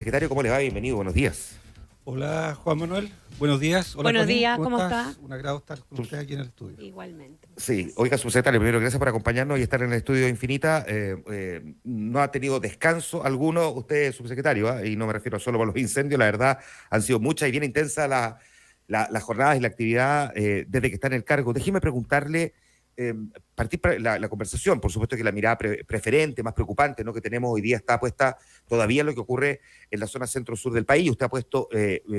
Secretario, ¿cómo le va? Bienvenido, buenos días. Hola Juan Manuel, buenos días. Hola Buenos Connie, días, ¿cómo ¿cómo estás? está? Un agrado estar con usted aquí en el estudio. Igualmente. Sí, oiga, subsecretario, primero gracias por acompañarnos y estar en el estudio de Infinita. No ha tenido descanso alguno usted, subsecretario, ¿ah? Y no me refiero solo por los incendios, la verdad, han sido muchas y bien intensas las jornadas y la actividad desde que está en el cargo. Déjeme preguntarle, eh, partir para la conversación, por supuesto que la mirada preferente, más preocupante, ¿no?, que tenemos hoy día está puesta todavía en lo que ocurre en la zona centro-sur del país. Usted ha puesto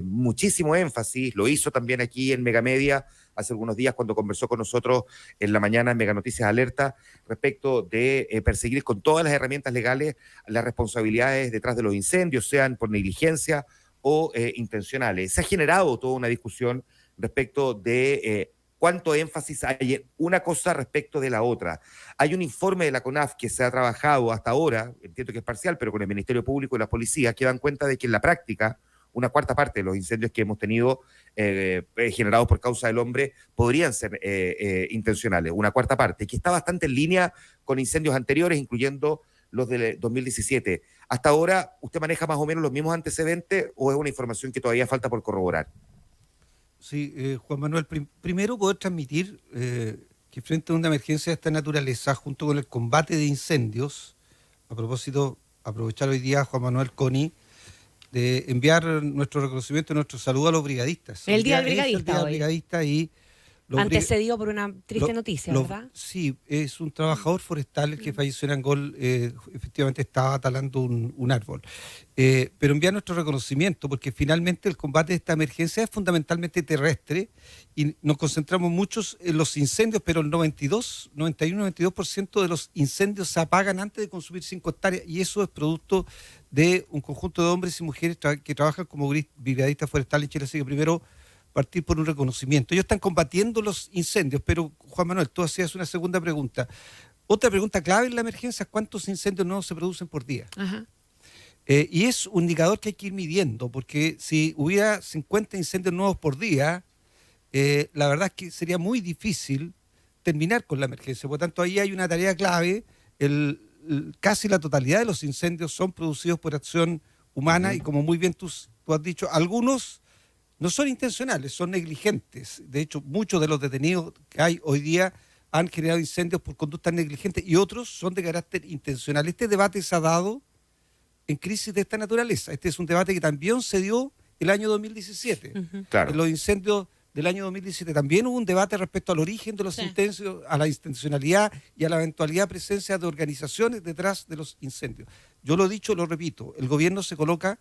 muchísimo énfasis, lo hizo también aquí en Megamedia hace algunos días cuando conversó con nosotros en la mañana en Mega Noticias Alerta respecto de perseguir con todas las herramientas legales las responsabilidades detrás de los incendios, sean por negligencia o intencionales. Se ha generado toda una discusión respecto de cuánto énfasis hay en una cosa respecto de la otra. Hay un informe de la CONAF que se ha trabajado hasta ahora, entiendo que es parcial, pero con el Ministerio Público y la policía, que dan cuenta de que en la práctica una cuarta parte de los incendios que hemos tenido generados por causa del hombre podrían ser intencionales, una cuarta parte, que está bastante en línea con incendios anteriores, incluyendo los del 2017. ¿Hasta ahora usted maneja más o menos los mismos antecedentes o es una información que todavía falta por corroborar? Sí, Juan Manuel, primero poder transmitir que frente a una emergencia de esta naturaleza, junto con el combate de incendios, a propósito, aprovechar hoy día, Juan Manuel, Connie, de enviar nuestro reconocimiento y nuestro saludo a los brigadistas. El Día del Es el Brigadista Día del hoy. Brigadista y Antecedido por una triste noticia, ¿verdad? Sí, es un trabajador forestal el que falleció en Angol, efectivamente estaba talando un árbol. Pero enviar nuestro reconocimiento, porque finalmente el combate de esta emergencia es fundamentalmente terrestre y nos concentramos muchos en los incendios, pero el 91-92% de los incendios se apagan antes de consumir 5 hectáreas y eso es producto de un conjunto de hombres y mujeres que trabajan como brigadistas forestales en Chile. Así que primero partir por un reconocimiento. Ellos están combatiendo los incendios, pero Juan Manuel, tú hacías una segunda pregunta. Otra pregunta clave en la emergencia es cuántos incendios nuevos se producen por día. Ajá. Y es un indicador que hay que ir midiendo, porque si hubiera 50 incendios nuevos por día, la verdad es que sería muy difícil terminar con la emergencia. Por lo tanto, ahí hay una tarea clave. Casi la totalidad de los incendios son producidos por acción humana y como muy bien tú has dicho, algunos no son intencionales, son negligentes. De hecho, muchos de los detenidos que hay hoy día han generado incendios por conductas negligentes y otros son de carácter intencional. Este debate se ha dado en crisis de esta naturaleza. Este es un debate que también se dio el año 2017. Claro. En los incendios del año 2017 también hubo un debate respecto al origen de los incendios, a la intencionalidad y a la eventualidad presencia de organizaciones detrás de los incendios. Yo lo he dicho, lo repito, el gobierno se coloca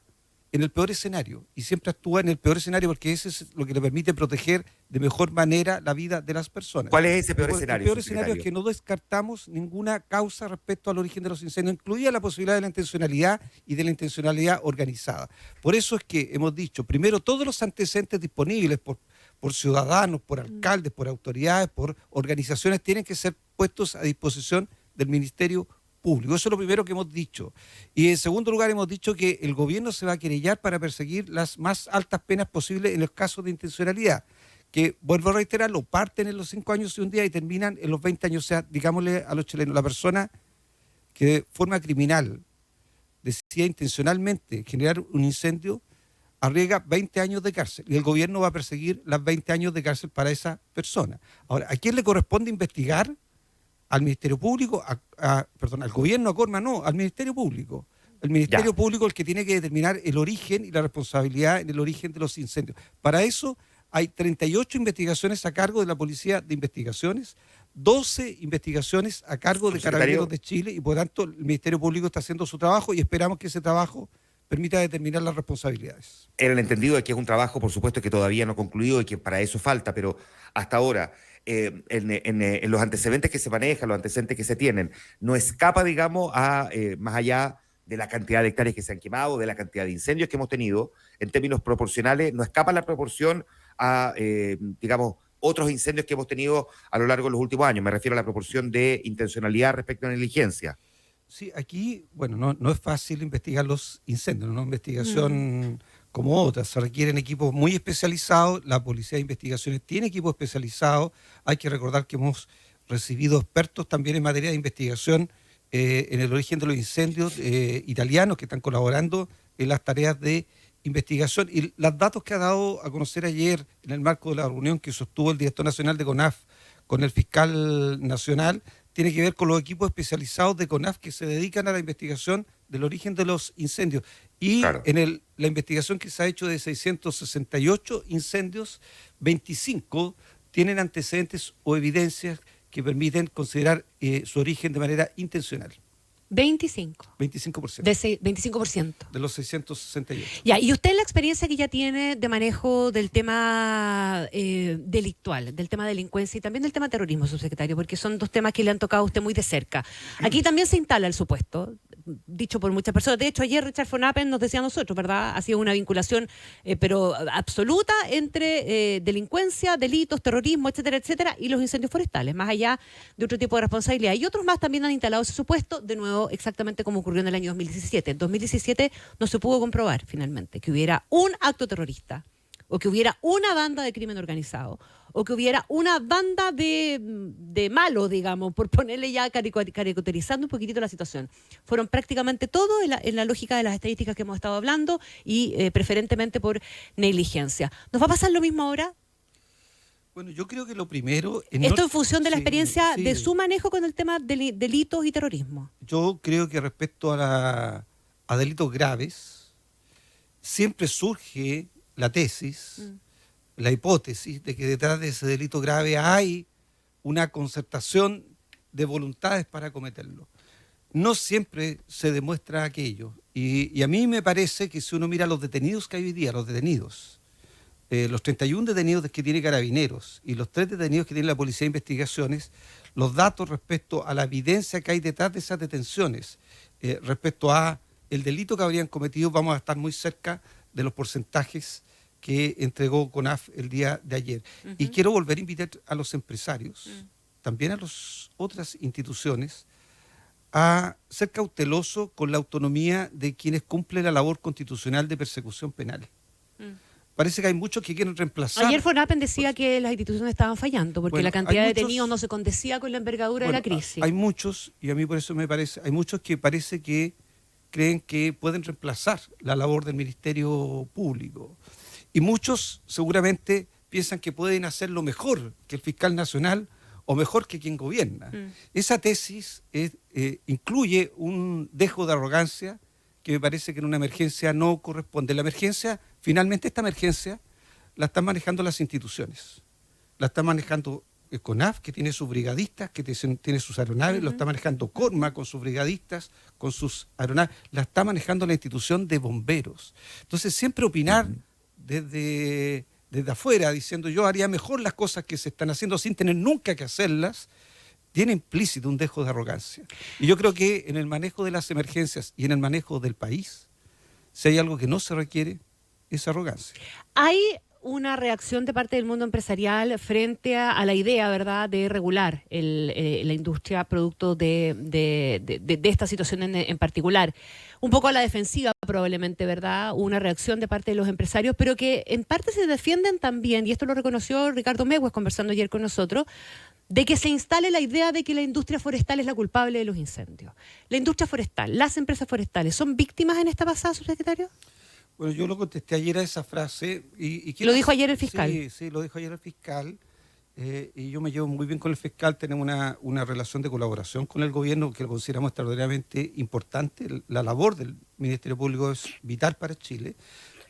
en el peor escenario y siempre actúa en el peor escenario porque ese es lo que le permite proteger de mejor manera la vida de las personas. ¿Cuál es ese peor escenario? El peor escenario es que no descartamos ninguna causa respecto al origen de los incendios, incluida la posibilidad de la intencionalidad y de la intencionalidad organizada. Por eso es que hemos dicho, primero, todos los antecedentes disponibles por ciudadanos, por alcaldes, por autoridades, por organizaciones, tienen que ser puestos a disposición del Ministerio Público. Eso es lo primero que hemos dicho. Y en segundo lugar hemos dicho que el gobierno se va a querellar para perseguir las más altas penas posibles en los casos de intencionalidad, que, vuelvo a reiterarlo, parten en los 5 años y un día y terminan en los 20 años. O sea, digámosle a los chilenos, la persona que de forma criminal decida intencionalmente generar un incendio, arriesga 20 años de cárcel y el gobierno va a perseguir las 20 años de cárcel para esa persona. Ahora, ¿a quién le corresponde investigar? Al Ministerio Público, perdón, al gobierno, a Corma, no, al Ministerio Público. El Ministerio Público es el que tiene que determinar el origen y la responsabilidad en el origen de los incendios. Para eso hay 38 investigaciones a cargo de la Policía de Investigaciones, 12 investigaciones a cargo de Carabineros de Chile y por tanto el Ministerio Público está haciendo su trabajo y esperamos que ese trabajo permita determinar las responsabilidades. En el entendido de que es un trabajo, por supuesto, que todavía no ha concluido y que para eso falta, pero hasta ahora, en los antecedentes que se manejan, los antecedentes que se tienen, no escapa, digamos, más allá de la cantidad de hectáreas que se han quemado, de la cantidad de incendios que hemos tenido, en términos proporcionales, no escapa la proporción a, digamos, otros incendios que hemos tenido a lo largo de los últimos años. Me refiero a la proporción de intencionalidad respecto a negligencia. Sí, aquí, bueno, no es fácil investigar los incendios, una investigación como otras, se requieren equipos muy especializados, la Policía de Investigaciones tiene equipos especializados, hay que recordar que hemos recibido expertos también en materia de investigación en el origen de los incendios italianos que están colaborando en las tareas de investigación. Y los datos que ha dado a conocer ayer en el marco de la reunión que sostuvo el director nacional de CONAF con el fiscal nacional, tiene que ver con los equipos especializados de CONAF que se dedican a la investigación del origen de los incendios. Y Claro. en la investigación que se ha hecho de 668 incendios, 25 tienen antecedentes o evidencias que permiten considerar su origen de manera intencional. 25. 25%. 25%. De los 668. Ya, y usted la experiencia que ya tiene de manejo del tema delictual, del tema delincuencia y también del tema terrorismo, subsecretario, porque son dos temas que le han tocado a usted muy de cerca. Aquí también se instala el supuesto, dicho por muchas personas. De hecho, ayer Richard von Appen nos decía a nosotros, ¿verdad? Ha sido una vinculación, pero absoluta entre delincuencia, delitos, terrorismo, etcétera, etcétera, y los incendios forestales, más allá de otro tipo de responsabilidad. Y otros más también han instalado ese supuesto, de nuevo, exactamente como ocurrió en el año 2017. En 2017 no se pudo comprobar finalmente que hubiera un acto terrorista o que hubiera una banda de crimen organizado o que hubiera una banda de malos, digamos, por ponerle ya caricaturizando un poquitito la situación. Fueron prácticamente todos en la lógica de las estadísticas que hemos estado hablando y preferentemente por negligencia. ¿Nos va a pasar lo mismo ahora? Bueno, yo creo que lo primero... Esto en función de la experiencia de su manejo con el tema de delitos y terrorismo. Yo creo que respecto a delitos graves, siempre surge la tesis, la hipótesis de que detrás de ese delito grave hay una concertación de voluntades para cometerlo. No siempre se demuestra aquello. Y a mí me parece que si uno mira los detenidos que hay hoy día, los 31 detenidos que tiene Carabineros y los 3 detenidos que tiene la Policía de Investigaciones, los datos respecto a la evidencia que hay detrás de esas detenciones, respecto a el delito que habrían cometido, vamos a estar muy cerca de los porcentajes que entregó CONAF el día de ayer. Y quiero volver a invitar a los empresarios, también a las otras instituciones, a ser cautelosos con la autonomía de quienes cumplen la labor constitucional de persecución penal. Parece que hay muchos que quieren reemplazar... Ayer von Appen decía que las instituciones estaban fallando porque la cantidad de detenidos no se condecía con la envergadura de la crisis. Hay muchos, y a mí por eso me parece, hay muchos que parece que creen que pueden reemplazar la labor del Ministerio Público. Y muchos seguramente piensan que pueden hacerlo mejor que el fiscal nacional o mejor que quien gobierna. Esa tesis incluye un dejo de arrogancia que me parece que en una emergencia no corresponde. La emergencia, finalmente esta emergencia, la están manejando las instituciones. La está manejando el CONAF, que tiene sus brigadistas, que tiene sus aeronaves, lo está manejando CORMA con sus brigadistas, con sus aeronaves, la está manejando la institución de bomberos. Entonces siempre opinar desde afuera, diciendo yo haría mejor las cosas que se están haciendo sin tener nunca que hacerlas, tiene implícito un dejo de arrogancia. Y yo creo que en el manejo de las emergencias y en el manejo del país, si hay algo que no se requiere, es arrogancia. Hay una reacción de parte del mundo empresarial frente a la idea, ¿verdad?, de regular la industria producto de esta situación en particular. Un poco a la defensiva probablemente, ¿verdad?, una reacción de parte de los empresarios, pero que en parte se defienden también, y esto lo reconoció Ricardo Megues conversando ayer con nosotros, de que se instale la idea de que la industria forestal es la culpable de los incendios. La industria forestal, las empresas forestales, ¿son víctimas en esta pasada, subsecretario? Bueno, yo lo contesté ayer a esa frase. ¿Lo dijo ayer el fiscal? Sí, lo dijo ayer el fiscal. Y yo me llevo muy bien con el fiscal. Tenemos una relación de colaboración con el gobierno que lo consideramos extraordinariamente importante. La labor del Ministerio Público es vital para Chile.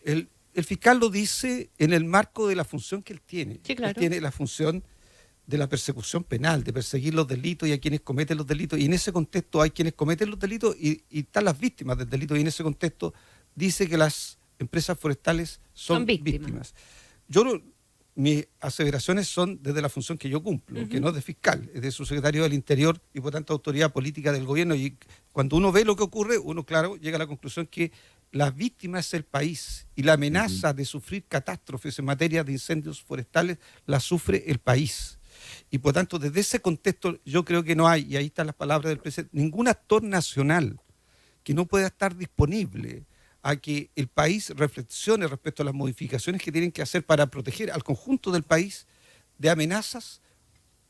El fiscal lo dice en el marco de la función que él tiene. Sí, claro. Él tiene la función de la persecución penal, de perseguir los delitos y a quienes cometen los delitos. Y en ese contexto hay quienes cometen los delitos y están las víctimas del delito. Y en ese contexto dice que las empresas forestales son víctimas. Mis aseveraciones son desde la función que yo cumplo, que no es de fiscal, es de subsecretario del Interior y por tanto autoridad política del gobierno. Y cuando uno ve lo que ocurre, uno, claro, llega a la conclusión que la víctima es el país y la amenaza de sufrir catástrofes en materia de incendios forestales la sufre el país. Y por tanto, desde ese contexto yo creo que no hay, y ahí están las palabras del presidente, ningún actor nacional que no pueda estar disponible a que el país reflexione respecto a las modificaciones que tienen que hacer para proteger al conjunto del país de amenazas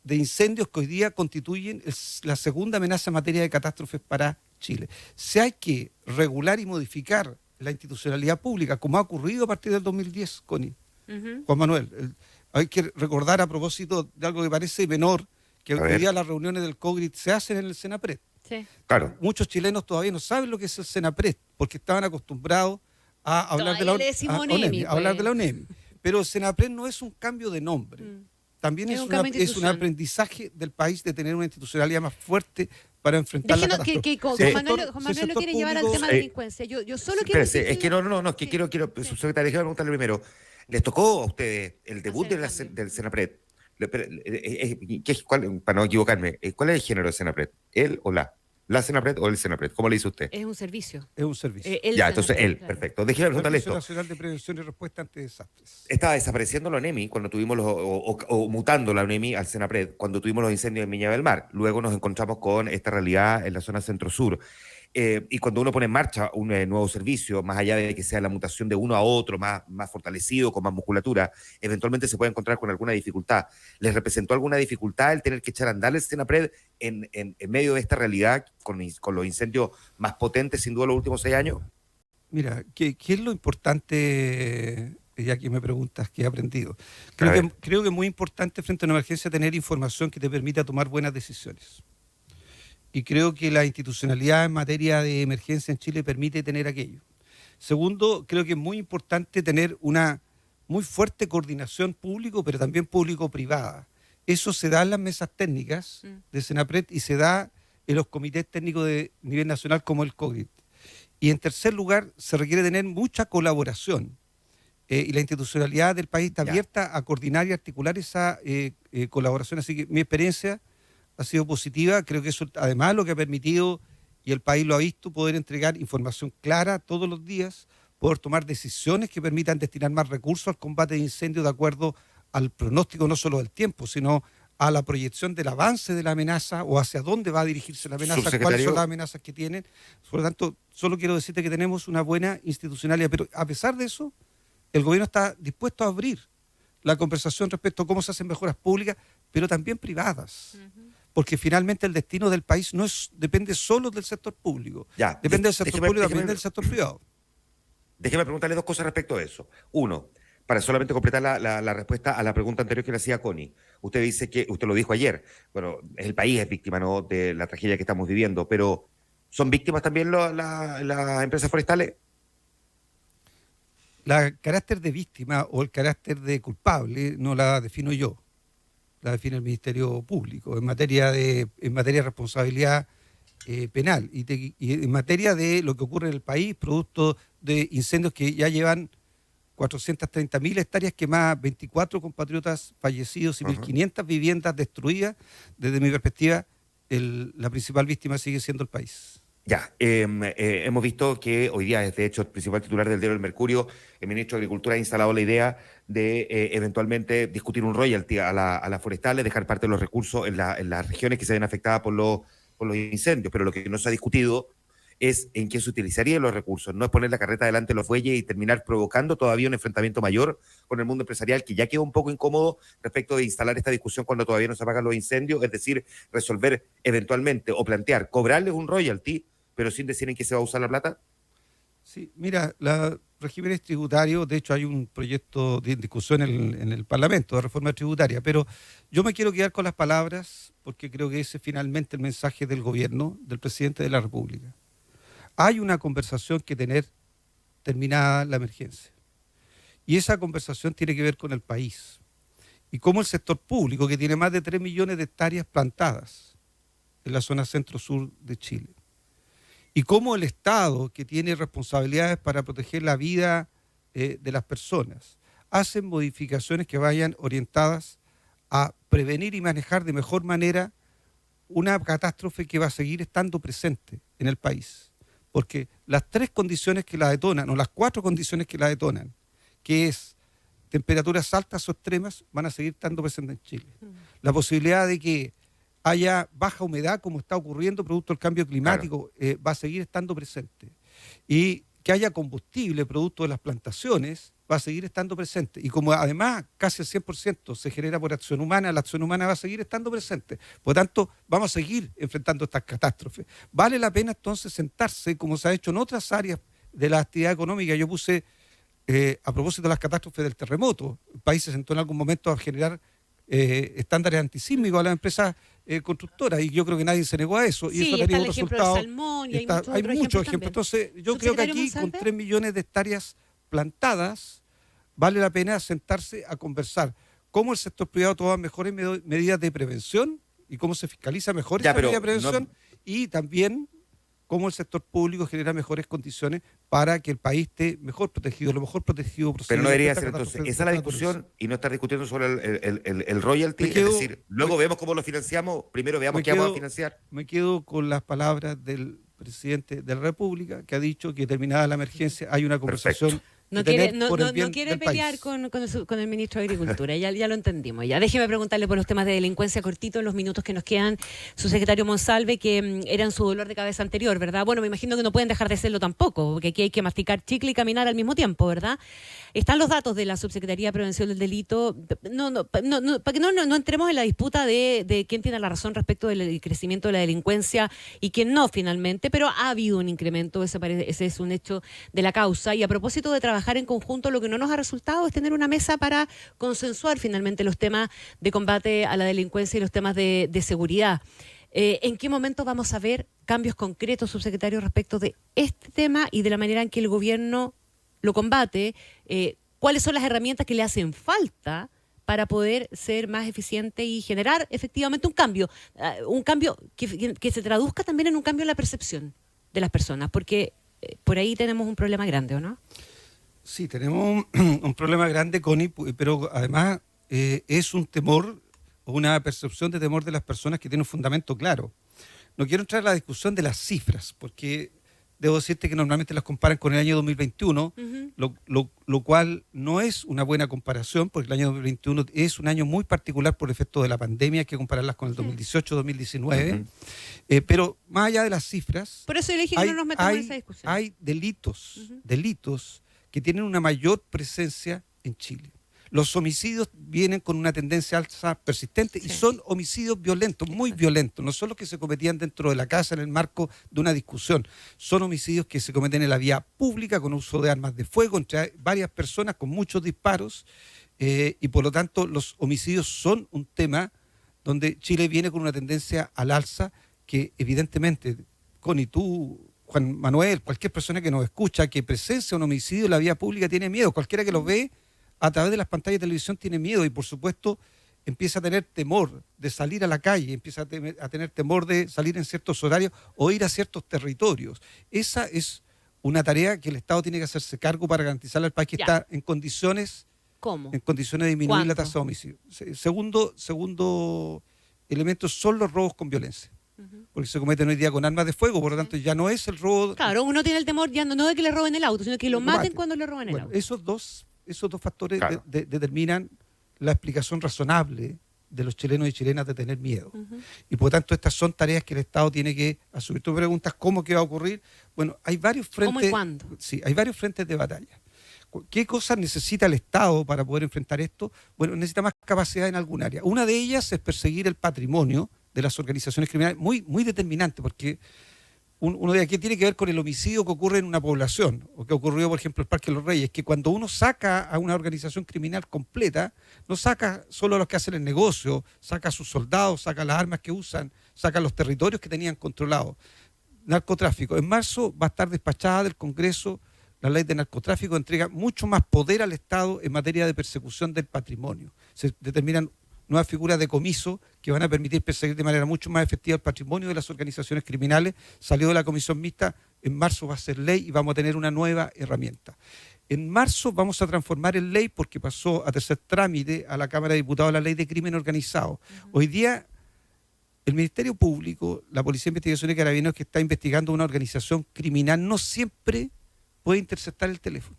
de incendios que hoy día constituyen la segunda amenaza en materia de catástrofes para Chile. Si hay que regular y modificar la institucionalidad pública, como ha ocurrido a partir del 2010, Connie. Ujú. Juan Manuel, hay que recordar a propósito de algo que parece menor, que A hoy ver. día las reuniones del COGRIT se hacen en el Senapred. Sí. Claro. Muchos chilenos todavía no saben lo que es el Senapred, porque estaban acostumbrados a hablar de la Todavía le decimos ONEMI, a hablar de la pues. ONEMI. Pero el Senapred no es un cambio de nombre. Mm. También Es es, un cambio es un institucional. aprendizaje del país de tener una institucionalidad más fuerte para enfrentar la Déjenos que catástrofe. Juan sector- Manuel, Juan si el Manuel lo sector quiere llevar al público- tema de delincuencia. Yo solo quiero decir Espérese, es que no, que Sí. quiero, Sí. subsecretario, déjame preguntarle primero. ¿Les tocó a ustedes el debut Hacer de el cambio. del Senapred? Para no equivocarme, ¿cuál es el género de Senapred? ¿Él o la? ¿La Senapred o el Senapred? ¿Cómo le dice usted? Es un servicio. Es un servicio. El Ya, entonces Senapred, él, claro. perfecto. Déjeme preguntarle Servicio esto. Nacional de Prevención y Respuesta ante Desastres. Estaba desapareciendo la ONEMI cuando tuvimos o mutando la ONEMI al Senapred cuando tuvimos los incendios en Viña del Mar. Luego nos encontramos con esta realidad en la zona centro-sur. Y cuando uno pone en marcha un nuevo servicio, más allá de que sea la mutación de uno a otro, más fortalecido, con más musculatura, eventualmente se puede encontrar con alguna dificultad. ¿Les representó alguna dificultad el tener que echar a andar el Senapred en medio de esta realidad con los incendios más potentes, sin duda, los últimos 6 años? Mira, ¿qué es lo importante, ya que me preguntas, que he aprendido? A ver. Creo que es muy importante frente a una emergencia tener información que te permita tomar buenas decisiones. Y creo que la institucionalidad en materia de emergencia en Chile permite tener aquello. Segundo, creo que es muy importante tener una muy fuerte coordinación público, pero también público-privada. Eso se da en las mesas técnicas de Senapred y se da en los comités técnicos de nivel nacional como el COGRIT. Y en tercer lugar, se requiere tener mucha colaboración. Y la institucionalidad del país está Ya. abierta a coordinar y articular esa colaboración. Así que mi experiencia ha sido positiva. Creo que eso además lo que ha permitido, y el país lo ha visto, poder entregar información clara todos los días, poder tomar decisiones que permitan destinar más recursos al combate de incendios de acuerdo al pronóstico no solo del tiempo, sino a la proyección del avance de la amenaza o hacia dónde va a dirigirse la amenaza, cuáles Subsecretario. son las amenazas que tienen. Por lo tanto, solo quiero decirte que tenemos una buena institucionalidad, pero a pesar de eso, el gobierno está dispuesto a abrir la conversación respecto a cómo se hacen mejoras públicas, pero también privadas. Porque finalmente el destino del país depende solo del sector público. Ya, Depende del sector déjeme- público, déjeme- depende del sector privado. Déjeme preguntarle 2 cosas respecto a eso. Uno, para solamente completar la respuesta a la pregunta anterior que le hacía Connie. Usted dice que, usted lo dijo ayer, bueno, el país es víctima, ¿no?, de la tragedia que estamos viviendo, pero ¿son víctimas también las empresas forestales? El carácter de víctima o el carácter de culpable no la defino yo, la define el Ministerio Público en materia de responsabilidad penal y en materia de lo que ocurre en el país, producto de incendios que ya llevan 430.000 hectáreas quemadas, 24 compatriotas fallecidos y Ajá. 1.500 viviendas destruidas. Desde mi perspectiva, la principal víctima sigue siendo el país. Ya, hemos visto que hoy día es de hecho el principal titular del diario El Mercurio. El ministro de Agricultura ha instalado la idea de eventualmente discutir un royalty a las forestales, dejar parte de los recursos en las regiones que se ven afectadas por los incendios, pero lo que no se ha discutido es en qué se utilizarían los recursos, no es poner la carreta delante de los bueyes y terminar provocando todavía un enfrentamiento mayor con el mundo empresarial, que ya quedó un poco incómodo respecto de instalar esta discusión cuando todavía no se apagan los incendios, es decir, resolver eventualmente o plantear, cobrarles un royalty, pero sin decir en qué se va a usar la plata. Sí, mira, los regímenes tributarios, de hecho hay un proyecto de discusión en el Parlamento de reforma tributaria, pero yo me quiero quedar con las palabras porque creo que ese es finalmente el mensaje del gobierno, del presidente de la República. Hay una conversación que tener terminada la emergencia y esa conversación tiene que ver con el país y cómo el sector público, que tiene más de 3 millones de hectáreas plantadas en la zona centro-sur de Chile, y cómo el Estado, que tiene responsabilidades para proteger la vida de las personas, hacen modificaciones que vayan orientadas a prevenir y manejar de mejor manera una catástrofe que va a seguir estando presente en el país. Porque las 3 condiciones que la detonan, o las 4 condiciones que la detonan, que es temperaturas altas o extremas, van a seguir estando presentes en Chile. La posibilidad de que haya baja humedad, como está ocurriendo producto del cambio climático, va a seguir estando presente. Y que haya combustible producto de las plantaciones, va a seguir estando presente. Y como además casi el 100% se genera por acción humana, la acción humana va a seguir estando presente. Por lo tanto, vamos a seguir enfrentando estas catástrofes. Vale la pena entonces sentarse, como se ha hecho en otras áreas de la actividad económica. Yo puse, a propósito de las catástrofes del terremoto, el país se sentó en algún momento a generar estándares antisísmicos a las empresas constructoras, y yo creo que nadie se negó a eso. Sí, Y eso ha está tenido el ejemplo del resultados. salmón y hay Hay muchos muchos otros ejemplos. también. Entonces, yo creo que Subsecretario aquí, con Monsalve. 3 millones de hectáreas plantadas, vale la pena sentarse a conversar cómo el sector privado toma mejores medidas de prevención y cómo se fiscaliza mejor Ya, esa pero medida de prevención, no- y también cómo el sector público genera mejores condiciones para que el país esté mejor protegido, lo mejor protegido posible. Pero no debería frente a ser entonces, catástrofes esa es la de naturaleza. discusión y no estar discutiendo sobre el royalty, Me quedo- es decir, luego vemos cómo lo financiamos, primero veamos me qué vamos a quedo- financiar. Me quedo con las palabras del presidente de la República, que ha dicho que terminada la emergencia hay una conversación No que quiere, tener no, por no- el bien no quiere del pelear país. con el ministro de Agricultura, ya lo entendimos. Ya déjeme preguntarle por los temas de delincuencia cortito en los minutos que nos quedan, su secretario Monsalve, que eran su dolor de cabeza anterior, ¿verdad? Bueno, me imagino que no pueden dejar de serlo tampoco, porque aquí hay que masticar chicle y caminar al mismo tiempo, ¿verdad? Están los datos de la Subsecretaría de Prevención del Delito. Para que no entremos en la disputa de quién tiene la razón respecto del crecimiento de la delincuencia y quién no finalmente, pero ha habido un incremento, ese es un hecho de la causa. Y a propósito de trabajar en conjunto, lo que no nos ha resultado es tener una mesa para consensuar finalmente los temas de combate a la delincuencia y los temas de seguridad. ¿En qué momento vamos a ver cambios concretos, subsecretario, respecto de este tema y de la manera en que el gobierno lo combate? ¿Cuáles son las herramientas que le hacen falta para poder ser más eficiente y generar efectivamente un cambio que se traduzca también en un cambio en la percepción de las personas? Porque por ahí tenemos un problema grande, ¿o no? Sí, tenemos un problema grande, Connie, pero además es un temor o una percepción de temor de las personas que tiene un fundamento claro. No quiero entrar en la discusión de las cifras, porque debo decirte que normalmente las comparan con el año 2021, lo cual no es una buena comparación, porque el año 2021 es un año muy particular por efecto de la pandemia, hay que compararlas con el 2018-2019. Pero más allá de las cifras, Por eso yo le dije que no nos metamos en esa discusión. hay delitos que tienen una mayor presencia en Chile. Los homicidios vienen con una tendencia alza persistente y son homicidios violentos, muy violentos. No son los que se cometían dentro de la casa en el marco de una discusión. Son homicidios que se cometen en la vía pública con uso de armas de fuego entre varias personas con muchos disparos, y por lo tanto los homicidios son un tema donde Chile viene con una tendencia al alza que evidentemente, Connie, tú, Juan Manuel, cualquier persona que nos escucha que presencia un homicidio en la vía pública tiene miedo. Cualquiera que lo ve a través de las pantallas de televisión tiene miedo y por supuesto empieza a tener temor de salir a la calle, empieza a tener temor de salir en ciertos horarios o ir a ciertos territorios. Esa es una tarea que el Estado tiene que hacerse cargo para garantizarle al país que está en condiciones, ¿Cómo? de disminuir la ¿Cuánto? tasa de homicidio. Segundo elemento son los robos con violencia. Porque se cometen hoy día con armas de fuego, por lo tanto ya no es el robo. Claro, uno tiene el temor ya no de que le roben el auto, sino que lo maten maten. cuando le roban el Bueno, auto. esos dos factores Claro. determinan la explicación razonable de los chilenos y chilenas de tener miedo. Y por lo tanto estas son tareas que el Estado tiene que asumir. Tú me preguntas cómo que va a ocurrir. Bueno, hay varios frentes. ¿Cómo y cuándo? Sí, hay varios frentes de batalla. ¿Qué cosas necesita el Estado para poder enfrentar esto? Bueno, necesita más capacidad en algún área. Una de ellas es perseguir el patrimonio de las organizaciones criminales, muy, muy determinante, porque uno de aquí tiene que ver con el homicidio que ocurre en una población, o que ocurrió, por ejemplo, en el Parque de los Reyes, que cuando uno saca a una organización criminal completa, no saca solo a los que hacen el negocio, saca a sus soldados, saca las armas que usan, saca los territorios que tenían controlados. Narcotráfico. En marzo va a estar despachada del Congreso la ley de narcotráfico, entrega mucho más poder al Estado en materia de persecución del patrimonio. Se determinan nuevas figuras de comiso que van a permitir perseguir de manera mucho más efectiva el patrimonio de las organizaciones criminales. Salió de la comisión mixta, en marzo va a ser ley y vamos a tener una nueva herramienta. En marzo vamos a transformar en ley, porque pasó a tercer trámite a la Cámara de Diputados la ley de crimen organizado. Hoy día el Ministerio Público, la Policía de Investigación y Carabineros que está investigando una organización criminal no siempre puede interceptar el teléfono,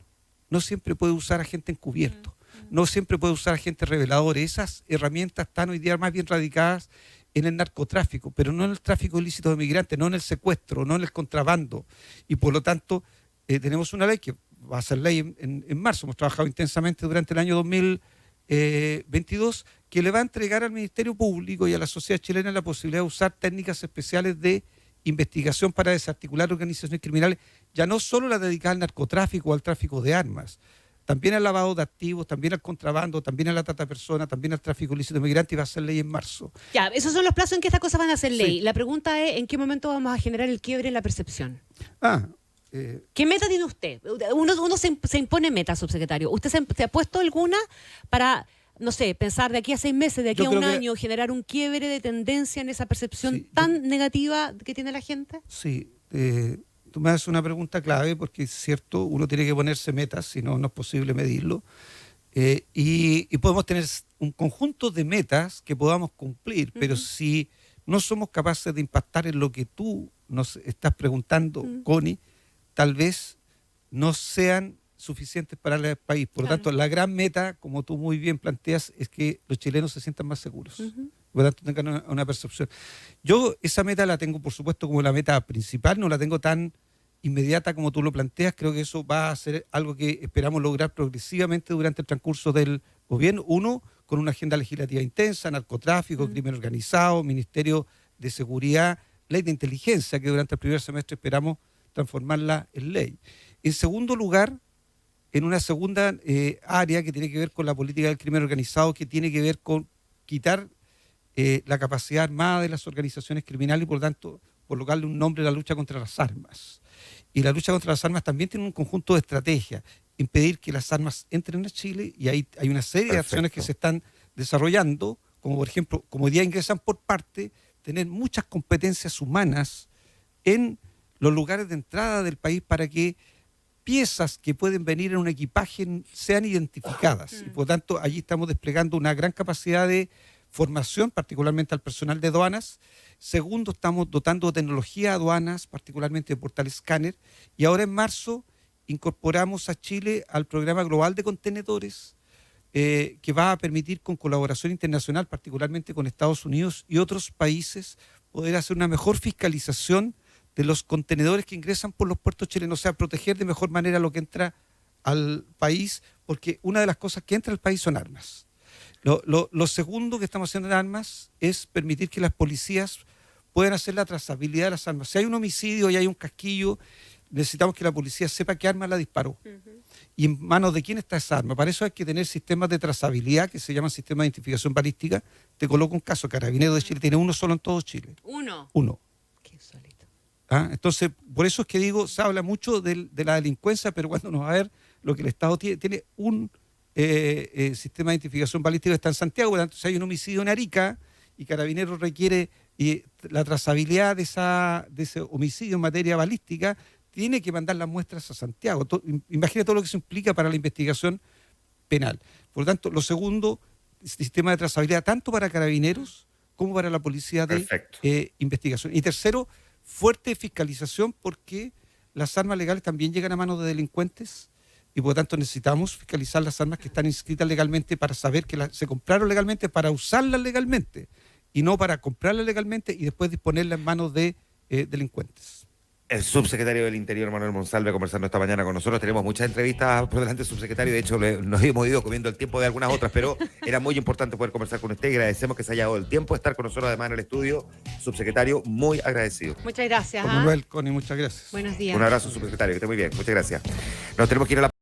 no siempre puede usar agente encubierto, no siempre puede usar agentes reveladores. Esas herramientas están hoy día más bien radicadas en el narcotráfico, pero no en el tráfico ilícito de migrantes, no en el secuestro, no en el contrabando. Y por lo tanto, tenemos una ley que va a ser ley en marzo. Hemos trabajado intensamente durante el año 2022, que le va a entregar al Ministerio Público y a la sociedad chilena la posibilidad de usar técnicas especiales de investigación para desarticular organizaciones criminales, ya no solo la dedicada al narcotráfico o al tráfico de armas, también al lavado de activos, también al contrabando, también a la trata de personas, también al tráfico ilícito de migrantes, y va a ser ley en marzo. Ya, esos son los plazos en que estas cosas van a ser ley. Sí. La pregunta es, ¿en qué momento vamos a generar el quiebre en la percepción? Eh, ¿Qué meta tiene usted? Uno se impone metas, subsecretario. ¿Usted se ha puesto alguna para, no sé, pensar de aquí a 6 meses, de aquí Yo a un creo que- año, generar un quiebre de tendencia en esa percepción Sí, tan negativa que tiene la gente? Sí, tú me haces una pregunta clave porque es cierto, uno tiene que ponerse metas, si no, no es posible medirlo. Y podemos tener un conjunto de metas que podamos cumplir, pero si no somos capaces de impactar en lo que tú nos estás preguntando, Connie, tal vez no sean suficientes para el país. Por lo Claro. tanto, la gran meta, como tú muy bien planteas, es que los chilenos se sientan más seguros. Por lo tanto, tengan una percepción. Yo esa meta la tengo, por supuesto, como la meta principal, no la tengo tan inmediata como tú lo planteas. Creo que eso va a ser algo que esperamos lograr progresivamente durante el transcurso del gobierno. Uno, con una agenda legislativa intensa, narcotráfico, crimen organizado, Ministerio de Seguridad, ley de inteligencia, que durante el primer semestre esperamos transformarla en ley. En segundo lugar, en una segunda área que tiene que ver con la política del crimen organizado, que tiene que ver con quitar la capacidad armada de las organizaciones criminales y, por lo tanto, colocarle un nombre a la lucha contra las armas. Y la lucha contra las armas también tiene un conjunto de estrategias. Impedir que las armas entren a Chile, y ahí hay una serie de acciones que se están desarrollando, como por ejemplo, como hoy día ingresan por parte, tener muchas competencias humanas en los lugares de entrada del país para que piezas que pueden venir en un equipaje sean identificadas. Y por lo tanto, allí estamos desplegando una gran capacidad de formación, particularmente al personal de aduanas. Segundo, estamos dotando de tecnología a aduanas, particularmente de portal escáner. Y ahora en marzo incorporamos a Chile al programa global de contenedores, que va a permitir, con colaboración internacional, particularmente con Estados Unidos y otros países, poder hacer una mejor fiscalización de los contenedores que ingresan por los puertos chilenos, o sea, proteger de mejor manera lo que entra al país, porque una de las cosas que entra al país son armas. Lo segundo que estamos haciendo en armas es permitir que las policías puedan hacer la trazabilidad de las armas. Si hay un homicidio y hay un casquillo, necesitamos que la policía sepa qué arma la disparó y en manos de quién está esa arma. Para eso hay que tener sistemas de trazabilidad que se llaman sistemas de identificación balística. Te coloco un caso: Carabineros de Chile tiene uno solo en todo Chile. Uno. Qué insólito. Entonces, por eso es que digo, se habla mucho de la delincuencia, pero cuando nos va a ver lo que el Estado tiene un sistema de identificación balística, está en Santiago. Por lo tanto, si hay un homicidio en Arica y Carabineros requiere la trazabilidad de ese homicidio en materia balística, tiene que mandar las muestras a Santiago. Imagina todo lo que eso implica para la investigación penal. Por lo tanto, lo segundo, sistema de trazabilidad tanto para Carabineros como para la policía de investigación. Y tercero, fuerte fiscalización, porque las armas legales también llegan a manos de delincuentes y por lo tanto necesitamos fiscalizar las armas que están inscritas legalmente para saber que se compraron legalmente, para usarlas legalmente y no para comprarlas legalmente y después disponerlas en manos de delincuentes. El subsecretario del Interior, Manuel Monsalve, conversando esta mañana con nosotros. Tenemos muchas entrevistas por delante, subsecretario. De hecho, nos hemos ido comiendo el tiempo de algunas otras, pero era muy importante poder conversar con usted y agradecemos que se haya dado el tiempo de estar con nosotros además en el estudio. Subsecretario, muy agradecido. Muchas gracias. Manuel, Connie, muchas gracias. Buenos días. Un abrazo, subsecretario, que esté muy bien. Muchas gracias. Nos tenemos que ir a la